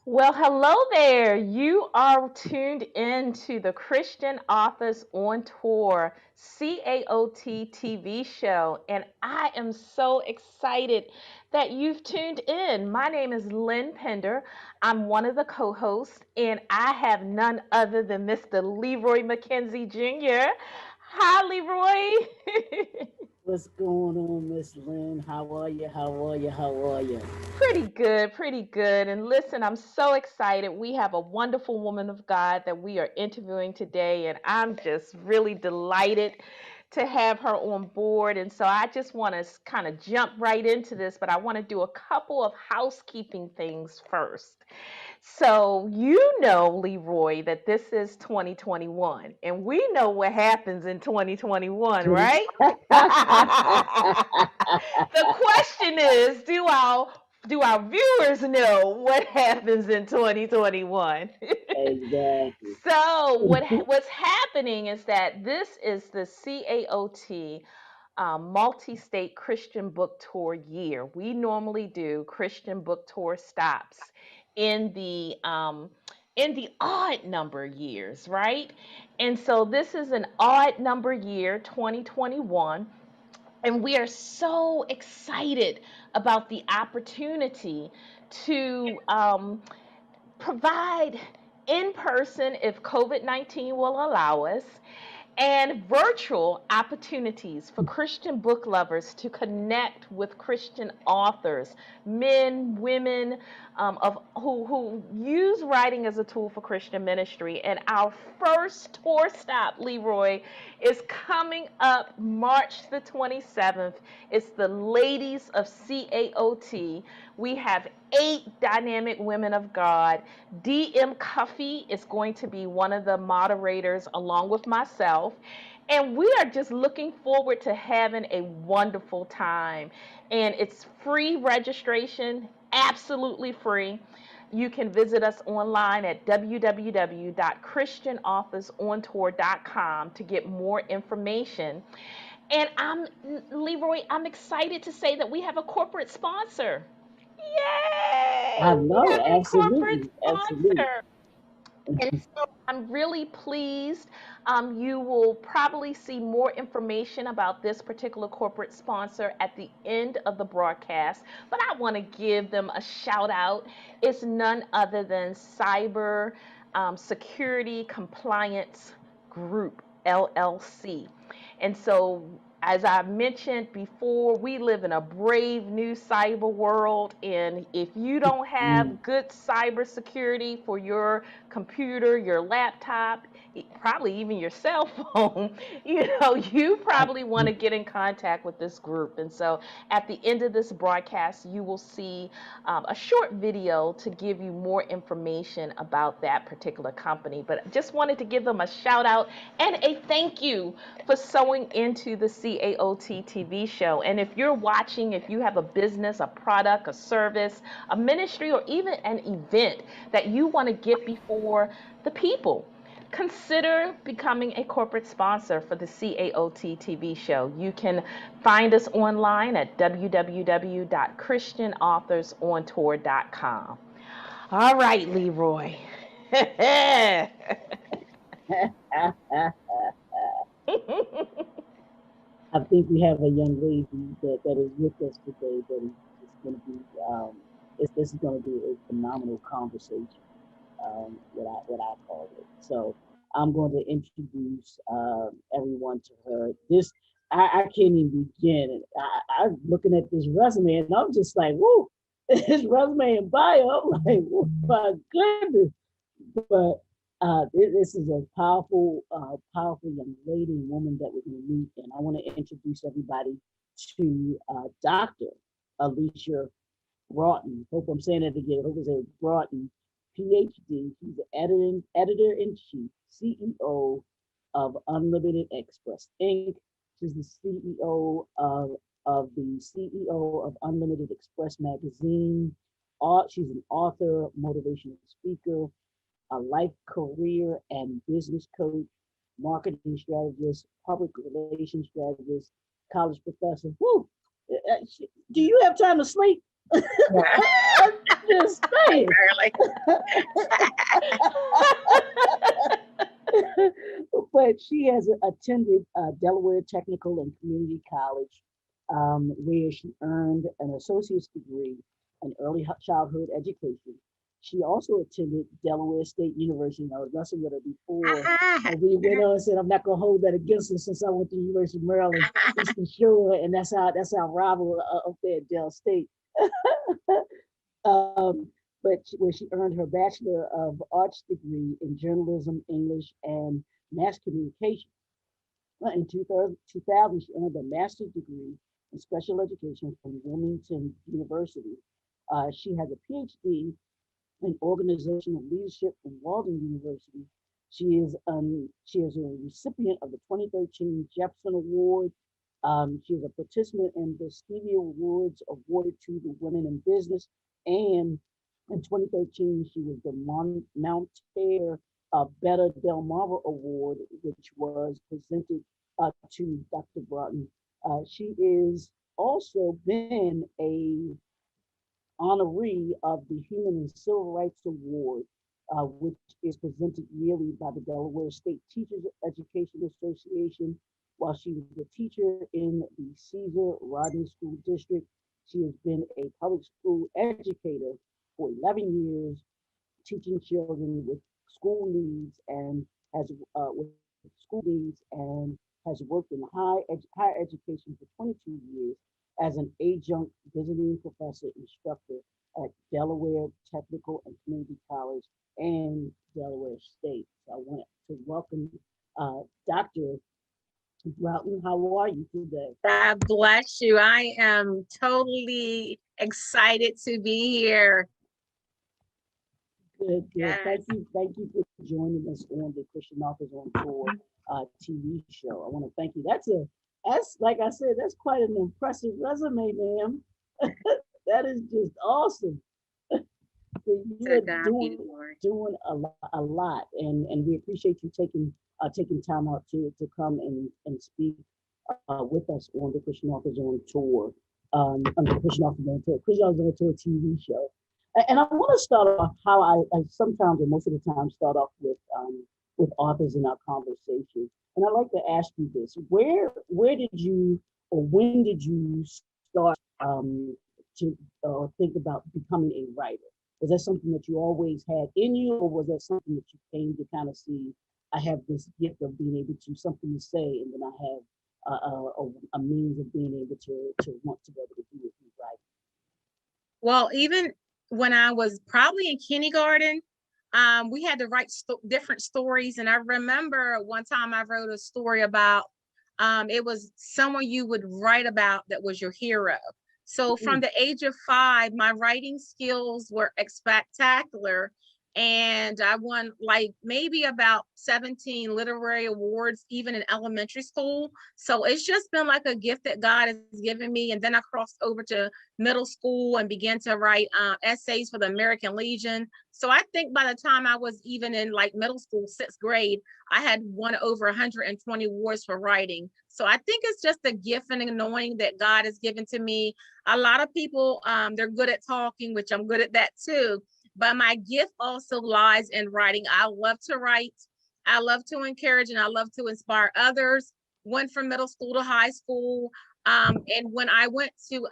Well, hello there. You are tuned in to the Christian Authors on Tour CAOT TV show, and I am so excited that you've tuned in. My name is Lynn Pinder. I'm one of the co-hosts, and I have none other than Mr. Leroy McKenzie Jr. Hi, Leroy. What's going on, Miss Lynn? How are you? How are you? How are you? Pretty good, pretty good. And listen, I'm so excited. We have a wonderful woman of God that we are interviewing today, and I'm just really delighted to have her on board. And so I just want to kind of jump right into this, but I want to do a couple of housekeeping things first. So, you know, Leroy, that this is 2021, and we know what happens in 2021, 20. right? The question is, do our viewers know what happens in 2021? Exactly. So what's happening is that this is the CAOT multi-state Christian book tour year. We normally do Christian book tour stops in the odd number years, right? And so this is an odd number year, 2021, and we are so excited about the opportunity to provide in person, if COVID 19 will allow us, and virtual opportunities for Christian book lovers to connect with Christian authors, men, women, who use writing as a tool for Christian ministry. And our first tour stop, Leroy, is coming up March the 27th. It's the Ladies of CAOT. We have 8 dynamic women of God. DM Cuffy is going to be one of the moderators along with myself. And we are just looking forward to having a wonderful time. And it's free registration, absolutely free. You can visit us online at www.christianauthorsontour.com to get more information. And Leroy, I'm excited to say that we have a corporate sponsor. Yay! I We know, have a corporate absolutely, absolutely. sponsor. And so I'm really pleased. You will probably see more information about this particular corporate sponsor at the end of the broadcast, but I want to give them a shout out. It's none other than Cyber Security Compliance Group, LLC. And so, as I mentioned before, we live in a brave new cyber world. And if you don't Mm. have good cyber security for your computer, your laptop, probably even your cell phone, you probably want to get in contact with this group. And so at the end of this broadcast, you will see a short video to give you more information about that particular company. But just wanted to give them a shout out and a thank you for sewing into the CAOT TV show. And if you're watching, if you have a business, a product, a service, a ministry, or even an event that you want to get before the people, consider becoming a corporate sponsor for the CAOT TV show. You can find us online at www.christianauthorsontour.com. All right, Leroy. I think we have a young lady that is with us today that is going to be, this is going to be a phenomenal conversation, what I call it. So I'm going to introduce everyone to her. I can't even begin. I'm looking at this resume and I'm just like, whoa, this resume and bio. I'm like, oh my goodness. But this is a powerful young lady and woman that we're going to meet. And I want to introduce everybody to Dr. Alisha Broughton. Hope I'm saying it again. Hope it's Broughton, PhD. She's the editor-in-chief, CEO of Unlimited Express Inc. She's the CEO of Unlimited Express Magazine. She's an author, motivational speaker, a life, career, and business coach, marketing strategist, public relations strategist, college professor. Woo! Do you have time to sleep? I'm just serious. But she has attended Delaware Technical and Community College, where she earned an associate's degree in early childhood education. She also attended Delaware State University. And I was wrestling with her before, and we went on and said, "I'm not going to hold that against her since I went to the University of Maryland, Eastern Shore, and that's our rival up there at Del State." um, but where she earned her Bachelor of Arts degree in journalism, English, and mass communication. In 2000, she earned a master's degree in special education from Wilmington University. She has a PhD in organizational leadership from Walden University. She is a recipient of the 2013 Jepson Award. She is a participant in the Stevie Awards awarded to the women in business. And in 2013, she was the Mountaire Betta Del Mar Award, which was presented to Dr. Broughton. She is also been a honoree of the Human and Civil Rights Award, which is presented yearly by the Delaware State Teachers Education Association. While she was a teacher in the Caesar Rodney School District, she has been a public school educator for 11 years, teaching children with school needs and has worked in higher education for 22 years as an adjunct visiting professor instructor at Delaware Technical and Community College and Delaware State. So I want to welcome Dr. Broughton. How are you today? God bless you. I am totally excited to be here. Good. Yes. Thank you for joining us on the Christian Authors on Tour TV show. I want to thank you. That's like I said, that's quite an impressive resume, ma'am. That is just awesome. So you're doing a lot, and we appreciate you taking time out to come and speak with us on the Christian Authors on Tour, on the Christian Authors on Tour TV show. And I want to start off how I sometimes, or most of the time, start off with authors in our conversation. And I'd like to ask you this: where did you, or when did you start to think about becoming a writer? Was that something that you always had in you, or was that something that you came to kind of see? I have this gift of being able to something to say, and then I have a means of being able to want to be able to do it with writing. Well, even when I was probably in kindergarten, we had to write different stories. And I remember one time I wrote a story about, it was someone you would write about that was your hero. So from the age of 5, my writing skills were spectacular. And I won like maybe about 17 literary awards, even in elementary school. So it's just been like a gift that God has given me. And then I crossed over to middle school and began to write essays for the American Legion. So I think by the time I was even in like middle school, 6th grade, I had won over 120 awards for writing. So I think it's just a gift and anointing that God has given to me. A lot of people, they're good at talking, which I'm good at that too. But my gift also lies in writing. I love to write. I love to encourage, and I love to inspire others. Went from middle school to high school. And when I went to,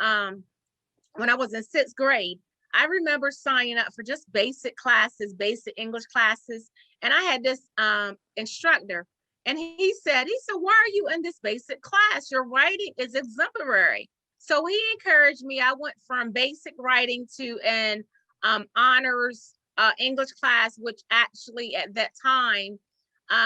when I was in 6th grade, I remember signing up for just basic classes, basic English classes. And I had this instructor, and he said, why are you in this basic class? Your writing is exemplary. So he encouraged me. I went from basic writing to an honors English class, which actually at that time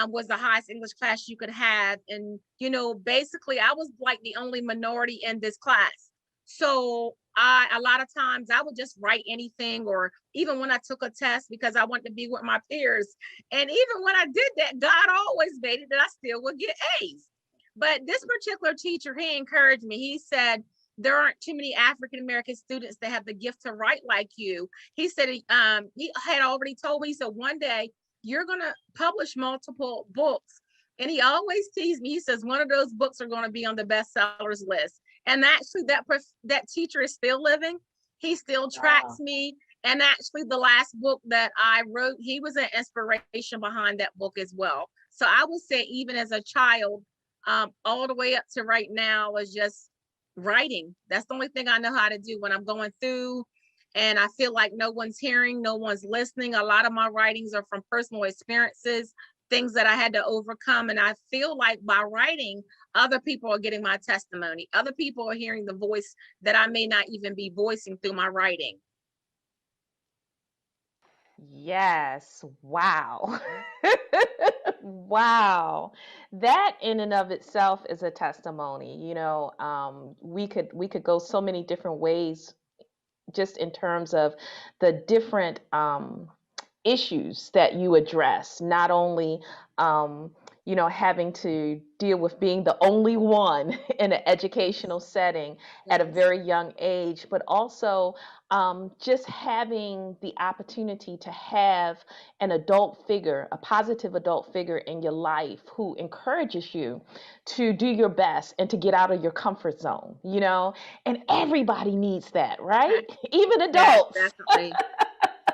was the highest English class you could have. And, you know, basically I was like the only minority in this class. So a lot of times I would just write anything, or even when I took a test, because I wanted to be with my peers. And even when I did that, God always made it that I still would get A's. But this particular teacher, he encouraged me. He said, there aren't too many African-American students that have the gift to write like you. He said, he had already told me, he said, one day you're going to publish multiple books. And he always teased me. He says, one of those books are going to be on the bestsellers list. And actually that teacher is still living. He still tracks me. And actually the last book that I wrote, he was an inspiration behind that book as well. So I would say even as a child, all the way up to right now is just writing. That's the only thing I know how to do when I'm going through and I feel like no one's hearing, no one's listening. A lot of my writings are from personal experiences, things that I had to overcome. And I feel like by writing, other people are getting my testimony. Other people are hearing the voice that I may not even be voicing through my writing. Yes. Wow. Wow. That in and of itself is a testimony. We could go so many different ways just in terms of the different issues that you address, not only having to deal with being the only one in an educational setting at a very young age, but also just having the opportunity to have an adult figure, a positive adult figure in your life who encourages you to do your best and to get out of your comfort zone, and everybody needs that, right? Even Yes, adults. definitely.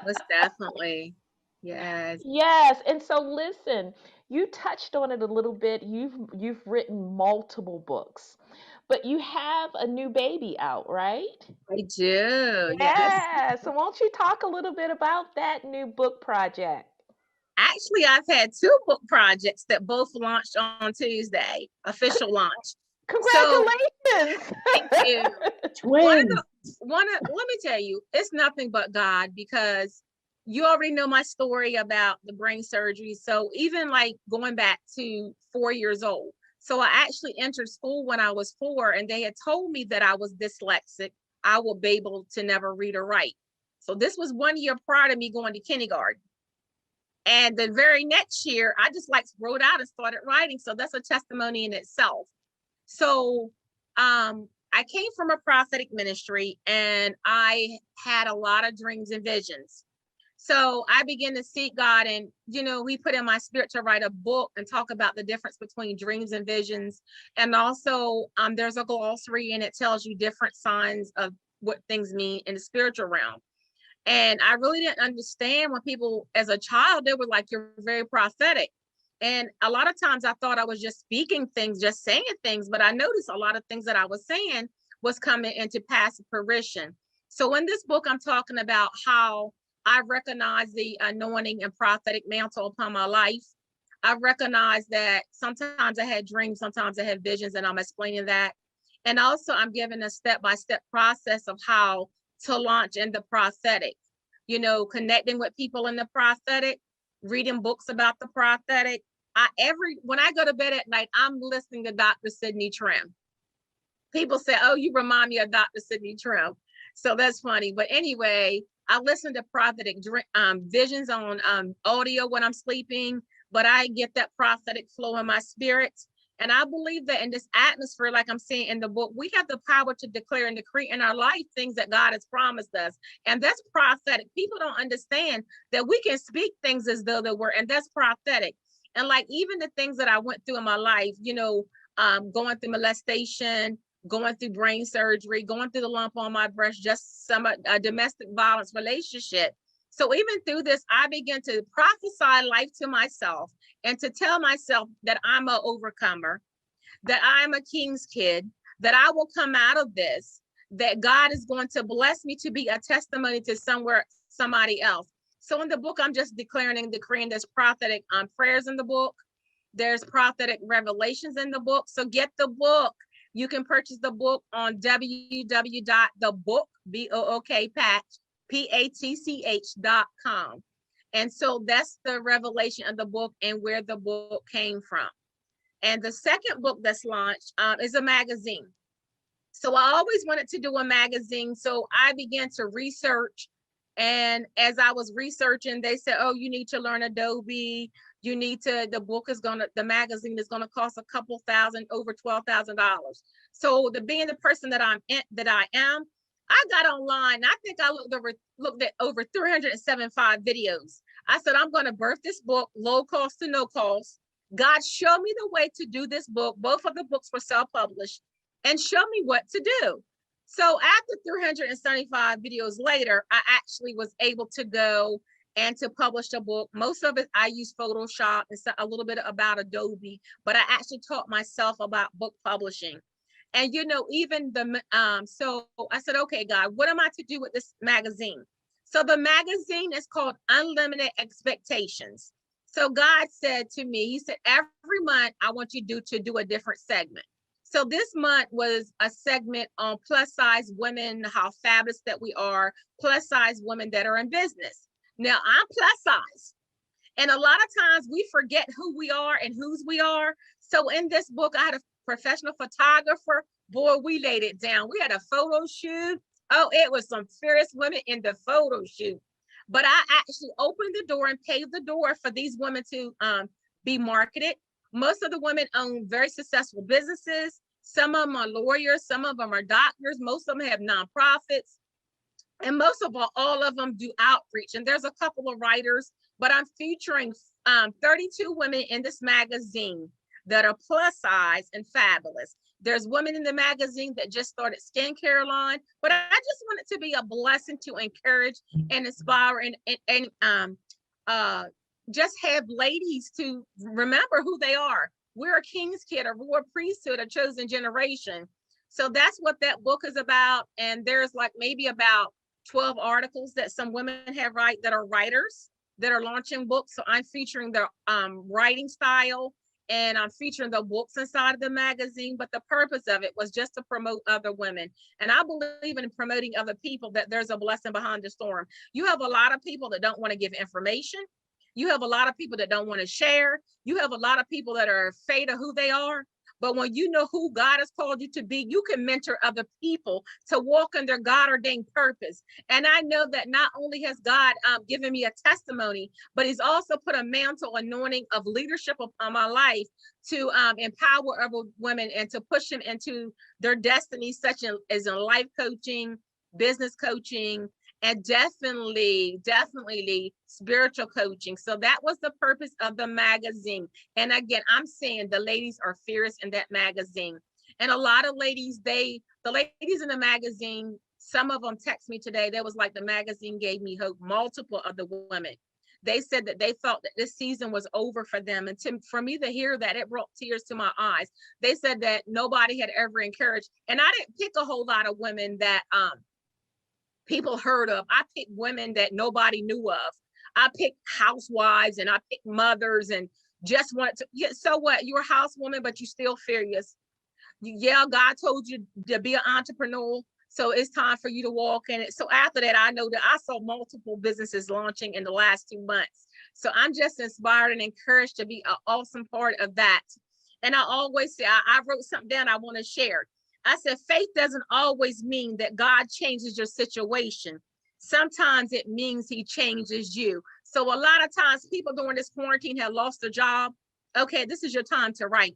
Most definitely. Yes. Yes, and so listen, you touched on it a little bit. You've written multiple books, but you have a new baby out, right? I do. Yes. Yeah. So won't you talk a little bit about that new book project? Actually, I've had two book projects that both launched on Tuesday, official launch. So Congratulations. thank you. Twins. Let me tell you, it's nothing but God, because you already know my story about the brain surgery. So even like going back to 4 years old. So I actually entered school when I was 4, and they had told me that I was dyslexic. I will be able to never read or write. So this was 1 year prior to me going to kindergarten. And the very next year, I just like wrote out and started writing. So that's a testimony in itself. So I came from a prophetic ministry, and I had a lot of dreams and visions. So I began to seek God, and he put in my spirit to write a book and talk about the difference between dreams and visions. And also there's a glossary, and it tells you different signs of what things mean in the spiritual realm. And I really didn't understand when people, as a child, they were like, you're very prophetic. And a lot of times I thought I was just speaking things, just saying things, but I noticed a lot of things that I was saying was coming into passive fruition. So in this book, I'm talking about how I recognize the anointing and prophetic mantle upon my life. I recognize that sometimes I had dreams, sometimes I had visions, and I'm explaining that. And also I'm giving a step-by-step process of how to launch in the prophetic, connecting with people in the prophetic, reading books about the prophetic. When I go to bed at night, I'm listening to Dr. Sidney Trim. People say, oh, you remind me of Dr. Sidney Trim. So that's funny. But anyway, I listen to prophetic visions on audio when I'm sleeping, but I get that prophetic flow in my spirit. And I believe that in this atmosphere, like I'm saying in the book, we have the power to declare and decree in our life things that God has promised us. And that's prophetic. People don't understand that we can speak things as though they were, and that's prophetic. And like even the things that I went through in my life, going through molestation, going through brain surgery, going through the lump on my breast, just some domestic violence relationship. So even through this, I began to prophesy life to myself and to tell myself that I'm an overcomer, that I'm a king's kid, that I will come out of this, that God is going to bless me to be a testimony to somebody else. So in the book, I'm just declaring and decreeing. There's prophetic prayers in the book. There's prophetic revelations in the book. So get the book. You can purchase the book on www.thebook.patch.com. And so that's the revelation of the book and where the book came from. And the second book that's launched is a magazine. So I always wanted to do a magazine. So I began to research. And as I was researching, they said, oh, you need to learn Adobe. The magazine is going to cost a couple thousand, over $12,000. So being the person that I am, I got online. I think I looked at over 375 videos. I said, I'm going to birth this book, low cost to no cost. God showed me the way to do this book. Both of the books were self-published, and show me what to do. So after 375 videos later, I actually was able to go and to publish a book. Most of it, I use Photoshop and a little bit about Adobe, but I actually taught myself about book publishing. And, you know, even so I said, okay, God, what am I to do with this magazine? So the magazine is called Unlimited Expectations. So God said to me, he said, every month I want you to do a different segment. So this month was a segment on plus size women, how fabulous that we are, plus size women that are in business. Now I'm plus size. And a lot of times we forget who we are and whose we are. So in this book, I had a professional photographer. Boy, we laid it down. We had a photo shoot. Oh, it was some fierce women in the photo shoot. But I actually opened the door and paved the door for these women to be marketed. Most of the women own very successful businesses. Some of them are lawyers. Some of them are doctors. Most of them have nonprofits. And most of all of them do outreach. And there's a couple of writers, but I'm featuring 32 women in this magazine that are plus size and fabulous. There's women in the magazine that just started skincare line, but I just want it to be a blessing to encourage and inspire and just have ladies to remember who they are. We're a king's kid, a royal priesthood, a chosen generation. So that's what that book is about. And there's like maybe about 12 articles that some women have that are writers that are launching books. So I'm featuring their writing style, and I'm featuring the books inside of the magazine. But the purpose of it was just to promote other women. And I believe in promoting other people, that there's a blessing behind the storm. You have a lot of people that don't want to give information. You have a lot of people that don't want to share. You have a lot of people that are afraid of who they are. But when you know who God has called you to be, you can mentor other people to walk in their God-ordained purpose. And I know that not only has God given me a testimony, but he's also put a mantle anointing of leadership upon my life to empower other women and to push them into their destiny, such as in life coaching, business coaching, and definitely spiritual coaching. So that was the purpose of the magazine. And again, I'm saying the ladies are fierce in that magazine. And a lot of ladies, the ladies in the magazine, some of them text me today. They was like, the magazine gave me hope. Multiple of the women, they said that they felt that this season was over for them. And for me to hear that, it brought tears to my eyes. They said that nobody had ever encouraged. And I didn't pick a whole lot of women that people heard of. I picked women that nobody knew of. I picked housewives and I picked mothers and just wanted to, yeah, so what? You're a housewoman, but you still furious. Yeah, God told you to be an entrepreneur. So it's time for you to walk in it. So after that, I know that I saw multiple businesses launching in the last 2 months. So I'm just inspired and encouraged to be an awesome part of that. And I always say, I wrote something down I want to share. I said, faith doesn't always mean that God changes your situation. Sometimes it means he changes you. So a lot of times people during this quarantine have lost their job. Okay, this is your time to write.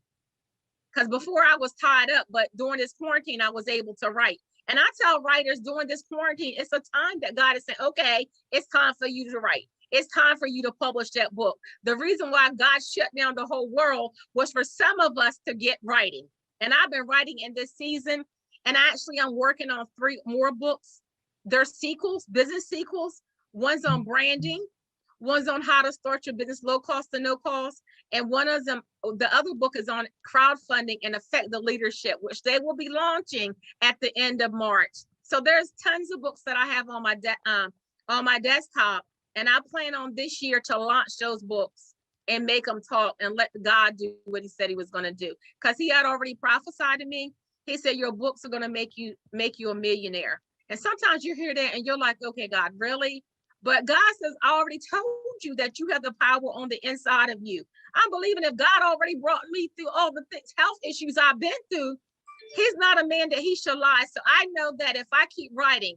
Because before I was tied up, but during this quarantine, I was able to write. And I tell writers during this quarantine, it's a time that God is saying, okay, it's time for you to write. It's time for you to publish that book. The reason why God shut down the whole world was for some of us to get writing. And I've been writing in this season, and actually I'm working on 3 more books. They're sequels, business sequels. One's on branding, one's on how to start your business low cost to no cost, and one of them, the other book is on crowdfunding and effective leadership, which they will be launching at the end of March. So there's tons of books that I have on my desktop, and I plan on this year to launch those books and make them talk and let God do what he said he was going to do. Because he had already prophesied to me. He said, your books are going to make you a millionaire. And sometimes you hear that and you're like, okay, God, really? But God says, I already told you that you have the power on the inside of you. I'm believing if God already brought me through all the health issues I've been through, he's not a man that he shall lie. So I know that if I keep writing,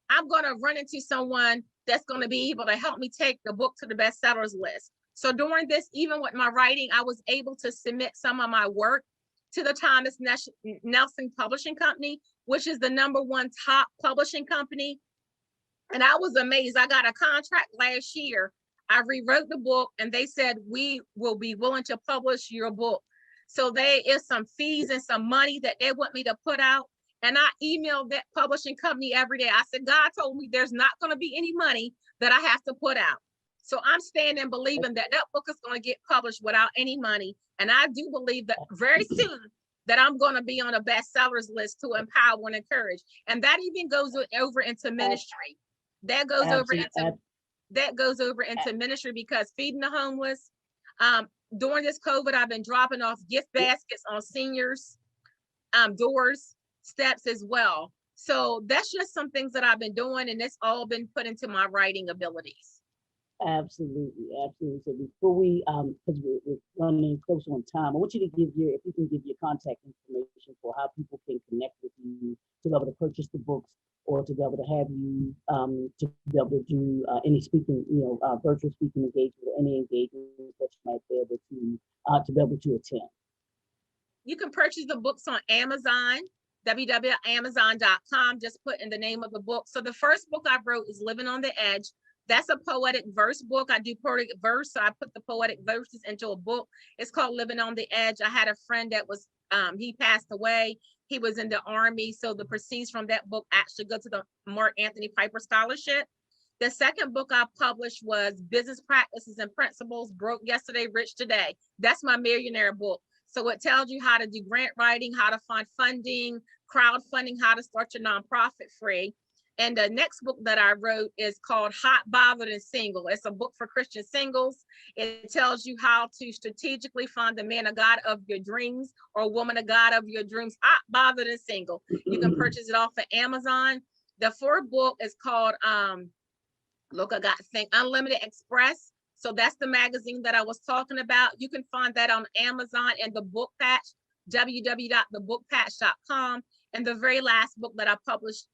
I'm going to run into someone that's going to be able to help me take the book to the bestsellers list. So during this, even with my writing, I was able to submit some of my work to the Thomas Nelson Publishing Company, which is the #1 top publishing company. And I was amazed. I got a contract last year. I rewrote the book and they said, we will be willing to publish your book. So there is some fees and some money that they want me to put out. And I emailed that publishing company every day. I said, God told me there's not going to be any money that I have to put out. So I'm standing believing that that book is going to get published without any money. And I do believe that very soon that I'm going to be on a bestsellers list to empower and encourage. And that even goes over into ministry. That goes over into ministry, because feeding the homeless. During this COVID, I've been dropping off gift baskets on seniors, doors, steps as well. So that's just some things that I've been doing, and it's all been put into my writing abilities. Absolutely, absolutely. So before we, because we're running close on time, I want you to give if you can give your contact information for how people can connect with you to be able to purchase the books, or to be able to have you, to be able to do any speaking, virtual speaking engagement, or any engagements that you might be able to attend. You can purchase the books on Amazon, www.amazon.com. Just put in the name of the book. So the first book I wrote is Living on the Edge. That's a poetic verse book. I do poetic verse, so I put the poetic verses into a book. It's called Living on the Edge. I had a friend that was, he passed away. He was in the Army, so the proceeds from that book actually go to the Mark Anthony Piper Scholarship. The second book I published was Business Practices and Principles, Broke Yesterday, Rich Today. That's my millionaire book. So it tells you how to do grant writing, how to find funding, crowdfunding, how to start your nonprofit free. And the next book that I wrote is called Hot, Bothered, and Single. It's a book for Christian singles. It tells you how to strategically find the man of God of your dreams, or woman of God of your dreams, hot, bothered, and single. You can purchase it off of Amazon. The fourth book is called, Unlimited Express. So that's the magazine that I was talking about. You can find that on Amazon and the book patch, www.thebookpatch.com. And the very last book that I published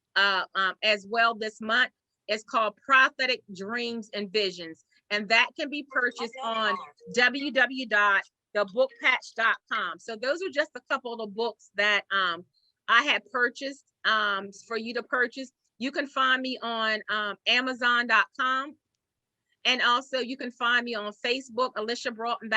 as well this month is called Prophetic Dreams and Visions. And that can be purchased on www.thebookpatch.com. So those are just a couple of the books that I had purchased for you to purchase. You can find me on Amazon.com. And also you can find me on Facebook, Alisha Broughton,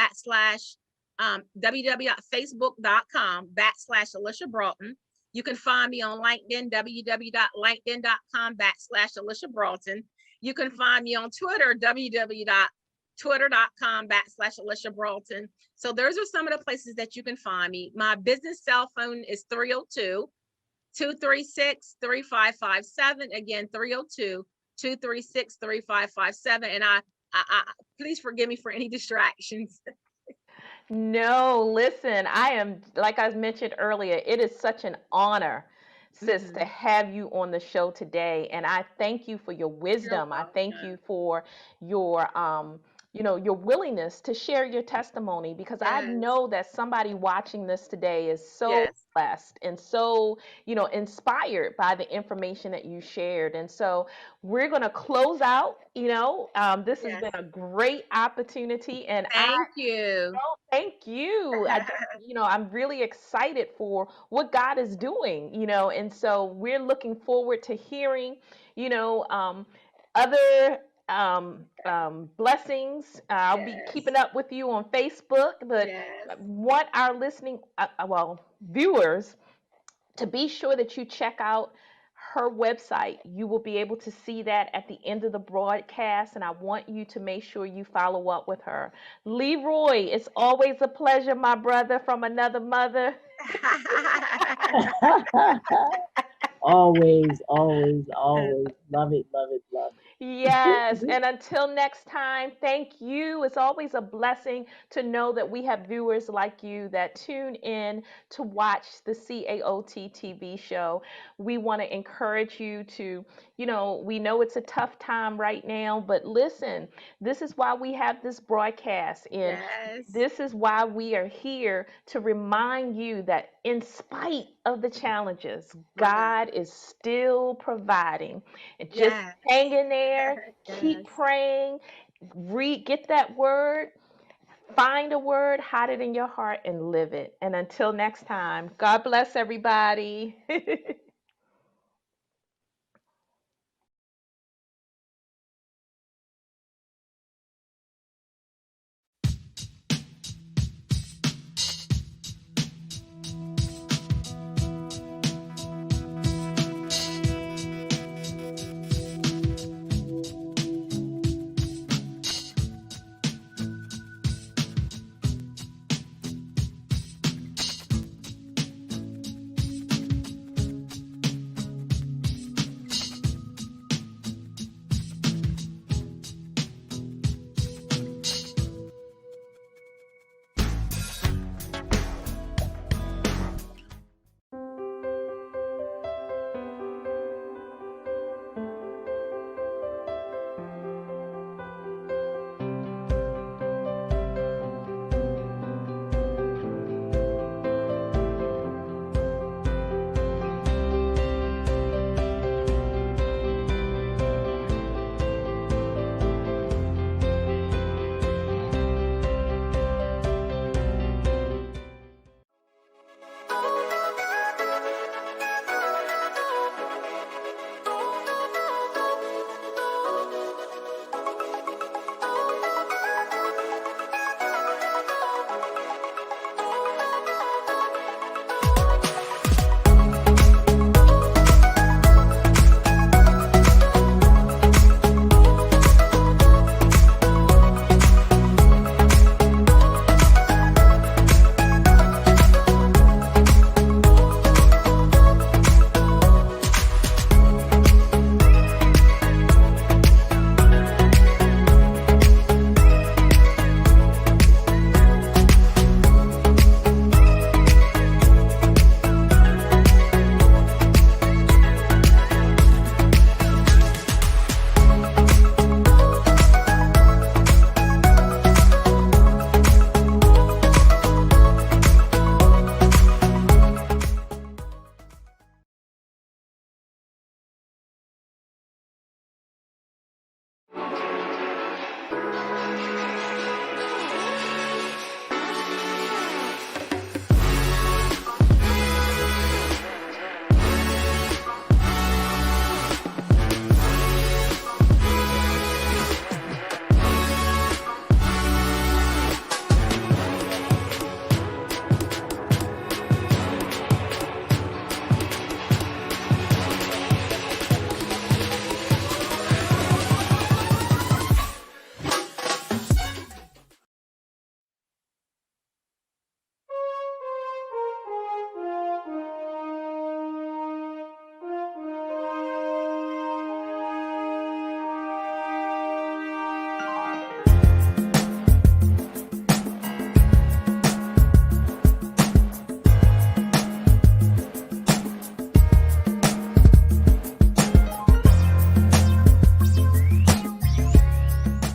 www.facebook.com/Alisha Broughton. You can find me on LinkedIn, www.linkedin.com/Alisha Broughton. You can find me on Twitter, www.twitter.com/Alisha Broughton. So those are some of the places that you can find me. My business cell phone is 302-236-3557. Again, 302-236-3557. And I please forgive me for any distractions. No, listen, I am, like I mentioned earlier, it is such an honor, sis, to have you on the show today. And I thank you for your wisdom. I thank you for your, your willingness to share your testimony, because I know that somebody watching this today is so blessed and so, inspired by the information that you shared. And so we're going to close out, this has been a great opportunity, and Thank you. Thank you. I'm really excited for what God is doing, and so we're looking forward to hearing, other blessings. I'll be keeping up with you on Facebook, but want our listening, viewers, to be sure that you check out her website. You will be able to see that at the end of the broadcast, and I want you to make sure you follow up with her. Leroy, it's always a pleasure, my brother from another mother. Always, always, always. Love it, love it, love it. Yes, and until next time, thank you. It's always a blessing to know that we have viewers like you that tune in to watch the CAOT TV show. We want to encourage you to, we know it's a tough time right now, but listen, this is why we have this broadcast, and this is why we are here to remind you that in spite of the challenges, God is still providing. And just hang in there, keep praying, get that word, find a word, hide it in your heart, and live it. And until next time, God bless everybody.